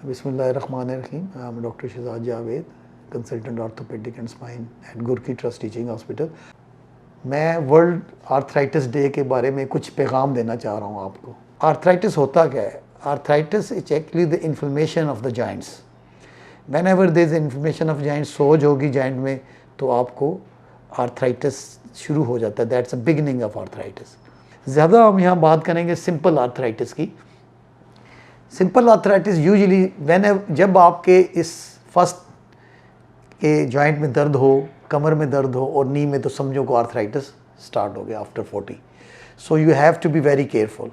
بسم اللہ الرحمن الرحیم. Doctor Shahzad Javed, consultant orthopaedic and spine at Ghurki trust teaching hospital. میں ورلڈ آرتھرائٹس ڈے کے بارے میں کچھ پیغام دینا چاہ رہا ہوں آپ کو. آرتھرائٹس ہوتا کیا ہے؟ Arthritis is actually the inflammation of the joints. Whenever there is inflammation of joint, سوج ہوگی جوائنٹ میں تو آپ کو آرتھرائٹس شروع ہو جاتا ہے. That's a beginning of arthritis. زیادہ ہم یہاں بات کریں گے سمپل آرتھرائٹس کی. سمپل آرتھرائٹس یوزلی جب آپ کے اس فرسٹ کے جوائنٹ میں درد ہو, کمر میں درد ہو اور نی میں, تو سمجھو کو آرتھرائٹس سٹارٹ ہو گیا after 40. So you have to be very careful.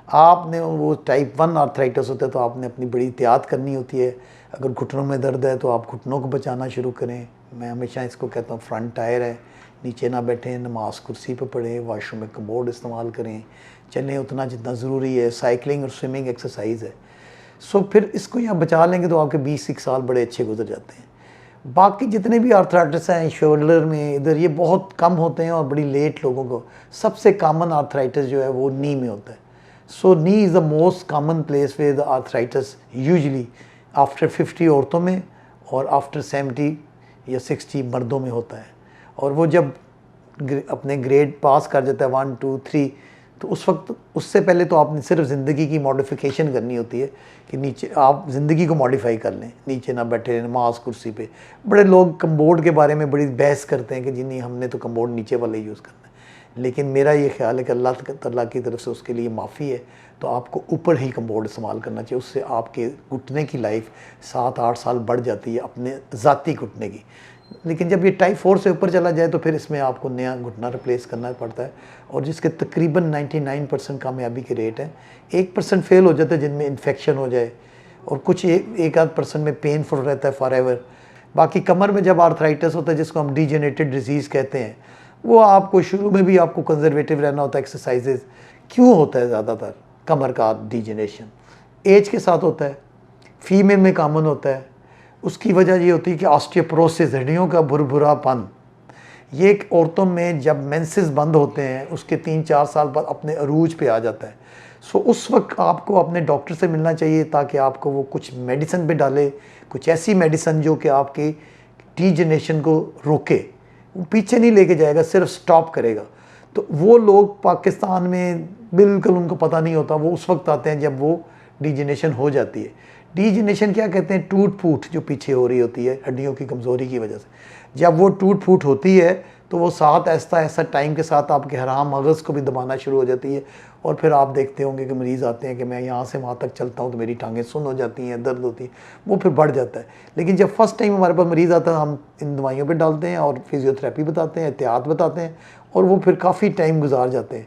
آپ نے وہ ٹائپ 1 آرتھرائٹس ہوتا ہے تو آپ نے اپنی بڑی احتیاط کرنی ہوتی ہے. اگر گھٹنوں میں درد ہے تو آپ گھٹنوں کو بچانا شروع کریں. میں ہمیشہ اس کو کہتا ہوں فرنٹ ٹائر ہے, نیچے نہ بیٹھیں, نماز کرسی پہ پڑھیں, واش روم میں کموڈ استعمال کریں, چلیں اتنا جتنا ضروری ہے. سائیکلنگ اور سوئمنگ ایکسرسائز ہے. سو پھر اس کو یہاں بچا لیں گے تو آپ کے 20 سال بڑے اچھے گزر جاتے ہیں. باقی جتنے بھی آرتھرائٹس ہیں شولڈر میں ادھر, یہ بہت کم ہوتے ہیں اور بڑی لیٹ لوگوں کو. سب سے کامن آرتھرائٹس جو ہے وہ نی میں ہوتا ہے. So knee is the most common place where the arthritis usually after 50 عورتوں میں اور آفٹر 70 یا 60 مردوں میں ہوتا ہے. اور وہ جب اپنے گریڈ پاس کر جاتا ہے 1 2 3 تو اس وقت, اس سے پہلے تو آپ نے صرف زندگی کی ماڈیفیکیشن کرنی ہوتی ہے کہ نیچے آپ زندگی کو ماڈیفائی کر لیں, نیچے نہ بیٹھے, نماز کرسی پہ. بڑے لوگ کمبورڈ کے بارے میں بڑی بحث کرتے ہیں کہ جی نہیں ہم نے تو کمبورڈ نیچے والا یوز کرنا ہے, لیکن میرا یہ خیال ہے کہ اللہ تعالیٰ کی طرف سے اس کے لیے معافی ہے. تو آپ کو اوپر ہی کمبورڈ استعمال کرنا چاہیے. اس سے آپ کے گھٹنے کی لائف 7-8 سال بڑھ جاتی ہے اپنے ذاتی گھٹنے کی. لیکن جب یہ ٹائپ 4 سے اوپر چلا جائے تو پھر اس میں آپ کو نیا گھٹنا ریپلیس کرنا پڑتا ہے, اور جس کے تقریباً 99% کامیابی کے ریٹ ہیں. 1% فیل ہو جاتا ہے جن میں انفیکشن ہو جائے, اور کچھ 1-8% میں پینفل رہتا ہے فار ایور. باقی کمر میں جب آرتھرائٹس ہوتا ہے جس کو ہم ڈیجنریٹڈ ڈیزیز کہتے ہیں, وہ آپ کو شروع میں بھی آپ کو کنزرویٹو رہنا ہوتا ہے. ایکسرسائزز کیوں ہوتا ہے زیادہ تر کمر کا ڈیجنریشن؟ ایج کے ساتھ ہوتا ہے, فیمیل میں کامن ہوتا ہے. اس کی وجہ یہ ہوتی ہے کہ آسٹیوپروسس, ہڈیوں کا بھربھرا پن. یہ ایک عورتوں میں جب مینسز بند ہوتے ہیں اس کے 3-4 سال بعد اپنے عروج پہ آ جاتا ہے. سو اس وقت آپ کو اپنے ڈاکٹر سے ملنا چاہیے تاکہ آپ کو وہ کچھ میڈیسن پہ ڈالے, کچھ ایسی میڈیسن جو کہ آپ کی ڈیجنریشن کو روکے. وہ پیچھے نہیں لے کے جائے گا, صرف سٹاپ کرے گا. تو وہ لوگ پاکستان میں بالکل ان کو پتہ نہیں ہوتا. وہ اس وقت آتے ہیں جب وہ ڈیجنریشن ہو جاتی ہے. ڈیجنریشن کیا کہتے ہیں؟ ٹوٹ پھوٹ جو پیچھے ہو رہی ہوتی ہے ہڈیوں کی کمزوری کی وجہ سے. جب وہ ٹوٹ پھوٹ ہوتی ہے تو وہ ساتھ ایسا ایسا ٹائم کے ساتھ آپ کے حرام مغز کو بھی دبانا شروع ہو جاتی ہے. اور پھر آپ دیکھتے ہوں گے کہ مریض آتے ہیں کہ میں یہاں سے وہاں تک چلتا ہوں تو میری ٹانگیں سن ہو جاتی ہیں, درد ہوتی ہیں. وہ پھر بڑھ جاتا ہے. لیکن جب فرسٹ ٹائم ہمارے پاس مریض آتا ہے ہم ان دوائیوں پہ ڈالتے ہیں اور فزیوتھراپی بتاتے ہیں, احتیاط بتاتے ہیں, اور وہ پھر کافی ٹائم گزار جاتے ہیں.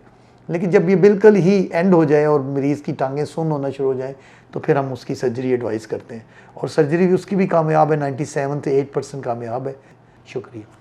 لیکن جب یہ بالکل ہی اینڈ ہو جائے اور مریض کی ٹانگیں سن ہونا شروع ہو جائیں تو پھر ہم اس کی سرجری ایڈوائز کرتے ہیں. اور سرجری بھی اس کی بھی کامیاب ہے, 97 سے 8% کامیاب ہے. شکریہ.